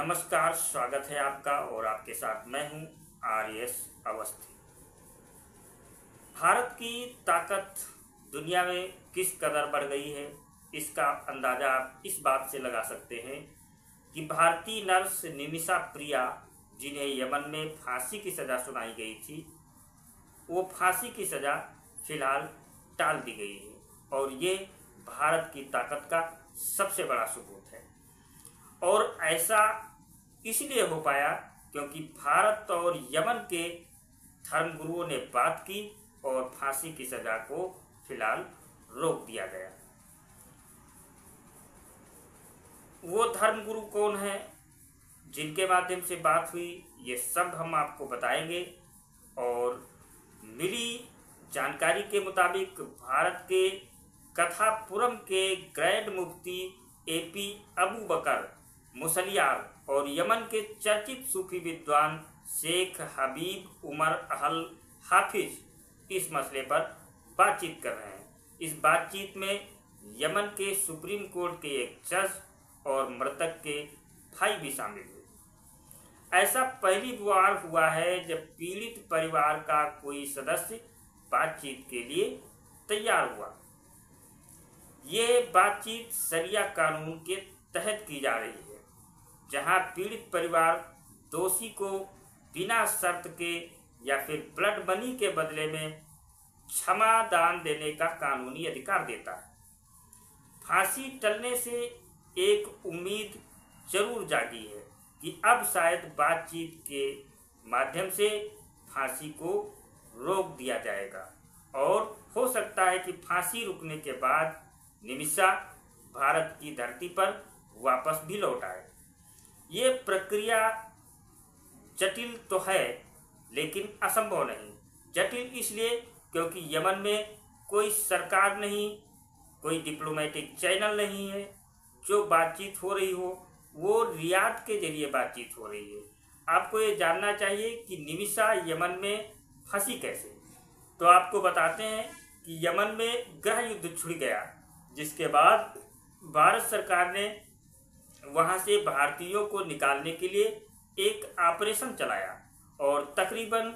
नमस्कार, स्वागत है आपका और आपके साथ मैं हूं आर.एस. अवस्थी। भारत की ताकत दुनिया में किस कदर बढ़ गई है, इसका अंदाज़ा आप इस बात से लगा सकते हैं कि भारतीय नर्स निमिषा प्रिया, जिन्हें यमन में फांसी की सज़ा सुनाई गई थी, वो फांसी की सज़ा फिलहाल टाल दी गई है और ये भारत की ताकत का सबसे बड़ा सबूत है। और ऐसा इसलिए हो पाया क्योंकि भारत और यमन के धर्मगुरुओं ने बात की और फांसी की सज़ा को फिलहाल रोक दिया गया। वो धर्मगुरु कौन है जिनके माध्यम से बात हुई, ये सब हम आपको बताएंगे। और मिली जानकारी के मुताबिक भारत के कथापुरम के ग्रैंड मुफ्ती ए.पी. अबू बकर मुसलियार और यमन के चर्चित सूफी विद्वान शेख हबीब उमर अल हाफिज इस मसले पर बातचीत कर रहे हैं। इस बातचीत में यमन के सुप्रीम कोर्ट के एक जज और मृतक के भाई भी शामिल हुए। ऐसा पहली बार हुआ है जब पीड़ित परिवार का कोई सदस्य बातचीत के लिए तैयार हुआ। ये बातचीत शरिया कानून के तहत की जा रही है, जहां पीड़ित परिवार दोषी को बिना शर्त के या फिर ब्लड मनी के बदले में क्षमा दान देने का कानूनी अधिकार देता है। फांसी टलने से एक उम्मीद जरूर जागी है कि अब शायद बातचीत के माध्यम से फांसी को रोक दिया जाएगा और हो सकता है कि फांसी रुकने के बाद निमिषा भारत की धरती पर वापस भी लौट आए। ये प्रक्रिया जटिल तो है लेकिन असंभव नहीं। जटिल इसलिए क्योंकि यमन में कोई सरकार नहीं, कोई डिप्लोमेटिक चैनल नहीं है। जो बातचीत हो रही हो वो रियाद के जरिए बातचीत हो रही है। आपको ये जानना चाहिए कि निमिषा यमन में फंसी कैसे। तो आपको बताते हैं कि यमन में गृह युद्ध छिड़ गया, जिसके बाद भारत सरकार ने वहां से भारतीयों को निकालने के लिए एक ऑपरेशन चलाया और तकरीबन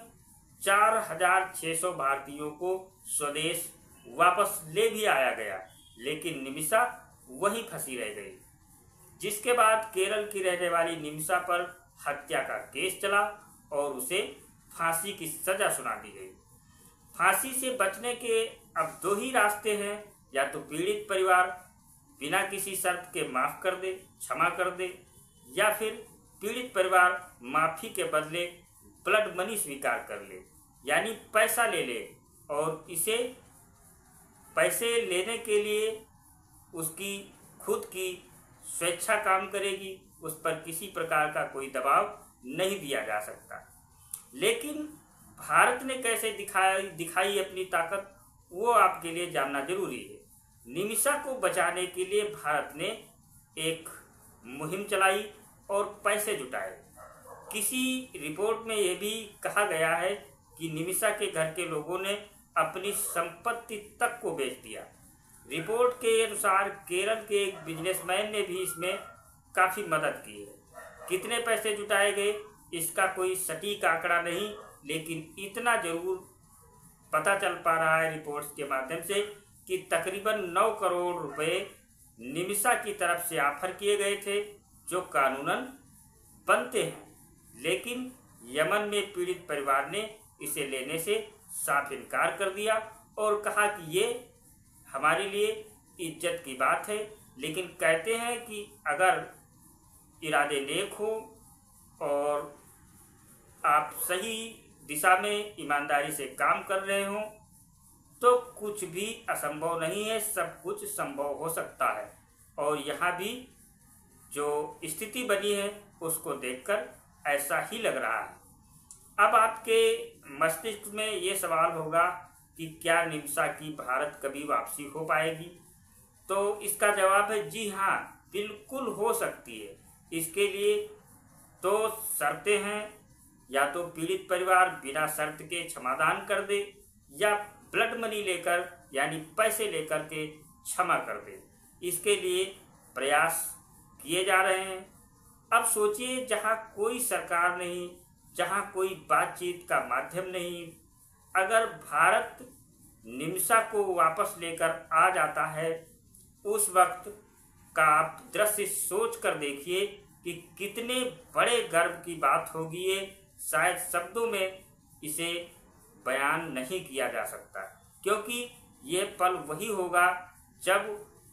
4,600 भारतीयों को स्वदेश वापस ले भी आया गया, लेकिन निमिषा वहीं फंसी रह गई। जिसके बाद केरल की रहने वाली निमिषा पर हत्या का केस चला और उसे फांसी की सजा सुना दी गई। फांसी से बचने के अब दो ही रास्ते हैं, या तो पीड़ित परिवार बिना किसी शर्त के माफ़ कर दे, क्षमा कर दे, या फिर पीड़ित परिवार माफ़ी के बदले ब्लड मनी स्वीकार कर ले, यानी पैसा ले ले, और इसे पैसे लेने के लिए उसकी खुद की स्वेच्छा काम करेगी। उस पर किसी प्रकार का कोई दबाव नहीं दिया जा सकता। लेकिन भारत ने कैसे दिखाई अपनी ताकत, वो आपके लिए जानना जरूरी है। निमिषा को बचाने के लिए भारत ने एक मुहिम चलाई और पैसे जुटाए। किसी रिपोर्ट में यह भी कहा गया है कि निमिषा के घर के लोगों ने अपनी संपत्ति तक को बेच दिया। रिपोर्ट के अनुसार केरल के एक बिजनेसमैन ने भी इसमें काफ़ी मदद की है। कितने पैसे जुटाए गए इसका कोई सटीक आंकड़ा नहीं, लेकिन इतना जरूर पता चल पा रहा है रिपोर्ट्स के माध्यम से कि तकरीबन 9 करोड़ रुपए निमिषा की तरफ से ऑफर किए गए थे, जो कानूनन बनते हैं, लेकिन यमन में पीड़ित परिवार ने इसे लेने से साफ इनकार कर दिया और कहा कि ये हमारे लिए इज्जत की बात है। लेकिन कहते हैं कि अगर इरादे नेक हो और आप सही दिशा में ईमानदारी से काम कर रहे हो तो कुछ भी असंभव नहीं है, सब कुछ संभव हो सकता है। और यहाँ भी जो स्थिति बनी है उसको देखकर ऐसा ही लग रहा है। अब आपके मस्तिष्क में ये सवाल होगा कि क्या निमिषा की भारत कभी वापसी हो पाएगी? तो इसका जवाब है जी हाँ, बिल्कुल हो सकती है। इसके लिए दो शर्तें हैं, या तो पीड़ित परिवार बिना शर्त के क्षमादान कर दे, या ब्लड मनी लेकर यानी पैसे लेकर के क्षमा कर दे। इसके लिए प्रयास किए जा रहे हैं अब सोचिए, जहाँ कोई सरकार नहीं, जहाँ कोई बातचीत का माध्यम नहीं, अगर भारत निमिषा को वापस लेकर आ जाता है, उस वक्त का आप दृश्य सोच कर देखिए कि कितने बड़े गर्व की बात होगी। ये शायद शब्दों में इसे बयान नहीं किया जा सकता, क्योंकि ये पल वही होगा जब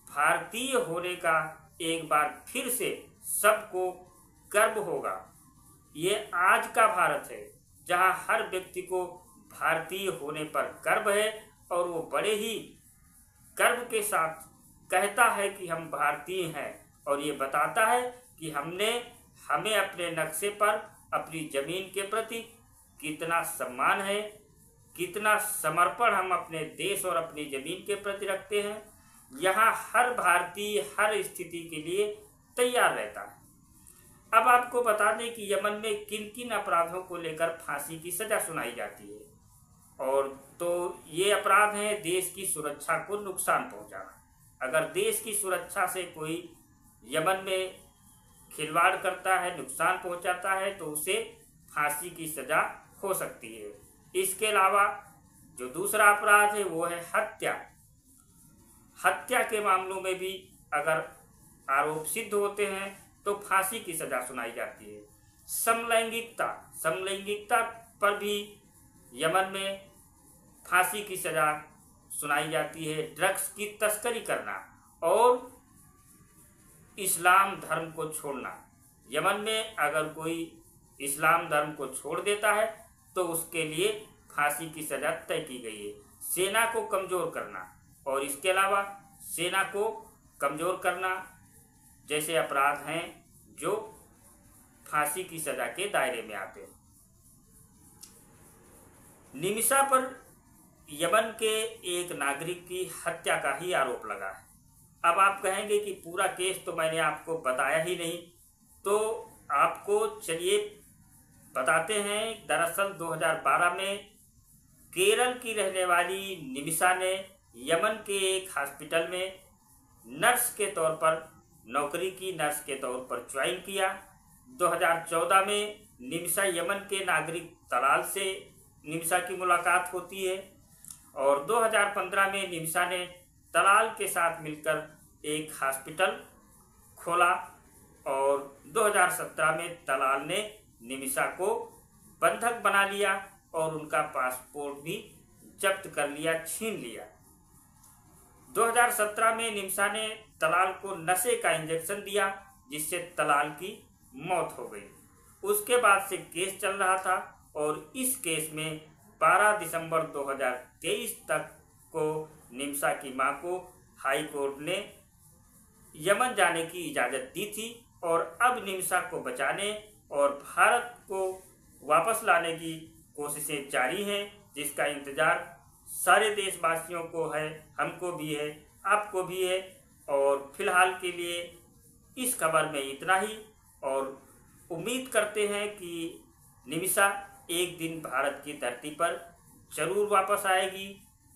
भारतीय होने का एक बार फिर से सबको गर्व होगा। ये आज का भारत है जहां हर व्यक्ति को भारतीय होने पर गर्व है, और वो बड़े ही गर्व के साथ कहता है कि हम भारतीय हैं, और ये बताता है कि हमें अपने नक्शे पर अपनी ज़मीन के प्रति कितना सम्मान है, कितना समर्पण हम अपने देश और अपनी ज़मीन के प्रति रखते हैं। यहाँ हर भारतीय हर स्थिति के लिए तैयार रहता है। अब आपको बता दें कि यमन में किन किन अपराधों को लेकर फांसी की सज़ा सुनाई जाती है, और तो ये अपराध हैं देश की सुरक्षा को नुकसान पहुंचाना। अगर देश की सुरक्षा से कोई यमन में खिलवाड़ करता है, नुकसान पहुंचाता है, तो उसे फांसी की सज़ा हो सकती है। इसके अलावा जो दूसरा अपराध है वो है हत्या। हत्या के मामलों में भी अगर आरोप सिद्ध होते हैं तो फांसी की सज़ा सुनाई जाती है। समलैंगिकता पर भी यमन में फांसी की सज़ा सुनाई जाती है। ड्रग्स की तस्करी करना और इस्लाम धर्म को छोड़ना, यमन में अगर कोई इस्लाम धर्म को छोड़ देता है तो उसके लिए फांसी की सज़ा तय की गई है। सेना को कमज़ोर करना और इसके अलावा सेना को कमज़ोर करना जैसे अपराध हैं जो फांसी की सज़ा के दायरे में आते हैं। निमिषा पर यमन के एक नागरिक की हत्या का ही आरोप लगा है। अब आप कहेंगे कि पूरा केस तो मैंने आपको बताया ही नहीं, तो आपको चलिए बताते हैं। दरअसल 2012 में केरल की रहने वाली निमिषा ने यमन के एक हॉस्पिटल में नर्स के तौर पर नौकरी की, नर्स के तौर पर ज्वाइन किया। 2014 में निमिषा यमन के नागरिक तलाल से निमिषा की मुलाकात होती है, और 2015 में निमिषा ने तलाल के साथ मिलकर एक हॉस्पिटल खोला, और 2017 में तलाल ने निमिषा को बंधक बना लिया और उनका पासपोर्ट भी जब्त कर लिया, छीन लिया। 2017 में निमिषा ने तलाल को नशे का इंजेक्शन दिया, जिससे तलाल की मौत हो गई। उसके बाद से केस चल रहा था, और इस केस में 12 दिसंबर 2023 तक को निमिषा की मां को हाई कोर्ट ने यमन जाने की इजाज़त दी थी, और अब निमिषा को बचाने और भारत को वापस लाने की कोशिशें जारी हैं, जिसका इंतज़ार सारे देशवासियों को है, हमको भी है, आपको भी है। और फिलहाल के लिए इस खबर में इतना ही, और उम्मीद करते हैं कि निमिषा एक दिन भारत की धरती पर जरूर वापस आएगी।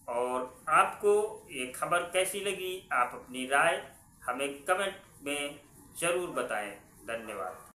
और आपको ये खबर कैसी लगी, आप अपनी राय हमें कमेंट में ज़रूर बताएं। धन्यवाद।